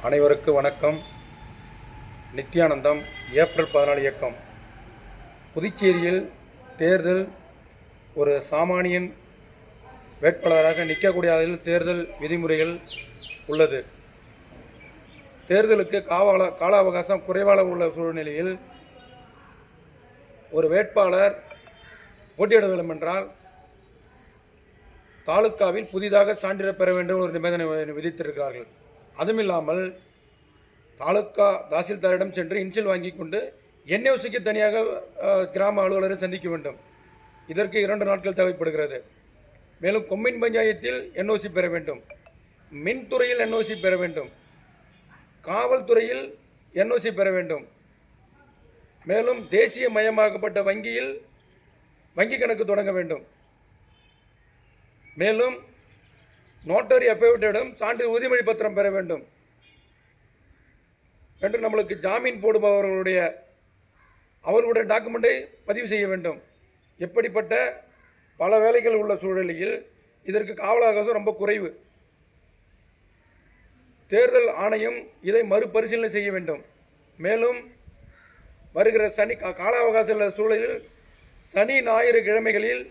அனைவருக்கும் வணக்கம். நித்யானந்தம். ஏப்ரல் 14 இயக்கம். புதுச்சேரியில் தேர்தல் ஒரு சாமானியன் வேட்பாளராக நிற்கக்கூடிய அளவில் தேர்தல் விதிமுறைகள் உள்ளது. தேர்தலுக்கு கால அவகாசம் குறைவாக உள்ள சூழ்நிலையில் ஒரு வேட்பாளர் போட்டியிட வேண்டும் என்றால் தாலுக்காவில் புதிதாக சான்றிதழ் பெற வேண்டும் ஒரு நிபந்தனை விதித்திருக்கிறார்கள். அதுமில்லாமல் தாலுக்கா தாசில்தாரிடம் சென்று இன்சில் வாங்கி கொண்டு என்ஓசிக்கு தனியாக கிராம அலுவலரை சந்திக்க வேண்டும். இதற்கு 2 நாட்கள் தேவைப்படுகிறது. மேலும் கொம்மின் பஞ்சாயத்தில் என்ஓசி பெற வேண்டும், மின்துறையில் என்ஓசி பெற வேண்டும், காவல்துறையில் என்ஓசி பெற வேண்டும். மேலும் தேசிய மயமாக்கப்பட்ட வங்கியில் வங்கி கணக்கு தொடங்க வேண்டும். மேலும் நோட்டரி அஃபிடவிட்டிடம் சான்று உறுதிமொழி பத்திரம் பெற வேண்டும் என்று நம்மளுக்கு ஜாமீன் போடுபவர்களுடைய டாக்குமெண்ட்டை பதிவு செய்ய வேண்டும். எப்படிப்பட்ட பல வேலைகள் உள்ள சூழலில் இதற்கு கால அவகாசம் ரொம்ப குறைவு. தேர்தல் ஆணையம் இதை மறுபரிசீலனை செய்ய வேண்டும். மேலும் வருகிற கால அவகாசம் உள்ள சூழலில் சனி ஞாயிறு கிழமைகளில்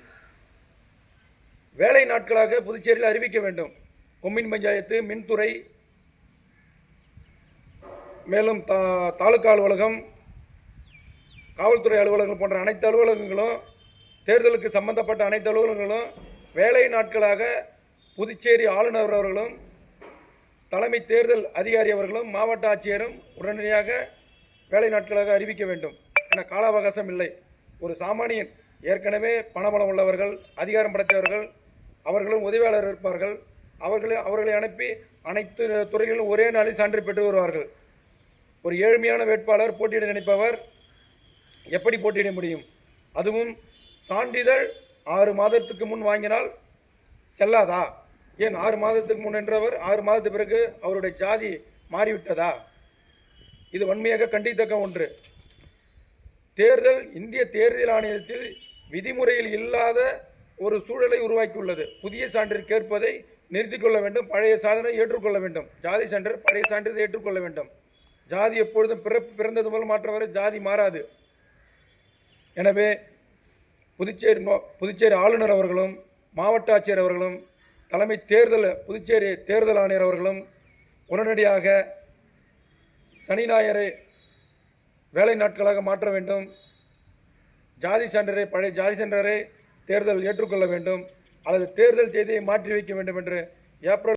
வேலை நாட்களாக புதுச்சேரியில் அறிவிக்க வேண்டும். கொம்மின் பஞ்சாயத்து, மின்துறை, மேலும் தாலுகா அலுவலகம், காவல்துறை அலுவலகங்கள் போன்ற அனைத்து அலுவலகங்களும், தேர்தலுக்கு சம்பந்தப்பட்ட அனைத்து அலுவலகங்களும் வேலை நாட்களாக புதுச்சேரி ஆளுநர் அவர்களும் தலைமை தேர்தல் அதிகாரி அவர்களும் மாவட்ட ஆட்சியரும் உடனடியாக வேலை நாட்களாக அறிவிக்க வேண்டும். என கால அவகாசம் இல்லை. ஒரு சாமானியன் ஏற்கனவே பணபலம் உள்ளவர்கள், அதிகாரம் படைத்தவர்கள், அவர்களும் உதவியாளர் இருப்பார்கள். அவர்களை அனுப்பி அனைத்து துறைகளிலும் ஒரே நாளில் சான்று பெற்று வருவார்கள். ஒரு ஏழ்மையான வேட்பாளர் போட்டியிட நினைப்பவர் எப்படி போட்டியிட முடியும்? அதுவும் சான்றிதழ் 6 மாதத்துக்கு முன் வாங்கினால் செல்லாதா? ஏன் 6 மாதத்துக்கு முன் என்றவர் 6 மாதத்துக்கு பிறகு அவருடைய ஜாதி மாறிவிட்டதா? இது வன்மையாக கண்டித்தக்க ஒன்று. இந்திய தேர்தல் ஆணையத்தில் விதிமுறையில் இல்லாத ஒரு சூழலை உருவாக்கியுள்ளது. புதிய சான்றிதழ் கேட்பதை நிறுத்திக் கொள்ள வேண்டும், பழைய சான்றிதழை ஏற்றுக்கொள்ள வேண்டும். ஜாதி சான்றிதழ் பழைய சான்றிதழை ஏற்றுக்கொள்ள வேண்டும். ஜாதி எப்பொழுதும் பிறந்தது முதல் மாற்றவரை ஜாதி மாறாது. எனவே புதுச்சேரி ஆளுநர் அவர்களும், மாவட்ட ஆட்சியர் அவர்களும், தலைமை புதுச்சேரி தேர்தல் ஆணையர் அவர்களும் உடனடியாக சனி ஞாயிறை வேலை நாட்களாக மாற்ற வேண்டும். ஜாதி சான்றிதழை பழைய ஜாதி சான்றிதழை தேர்தல் ஏற்றுக்கொள்ள வேண்டும், அல்லது தேர்தல் தேதியை மாற்றி வைக்க வேண்டும் என்று ஏப்ரல்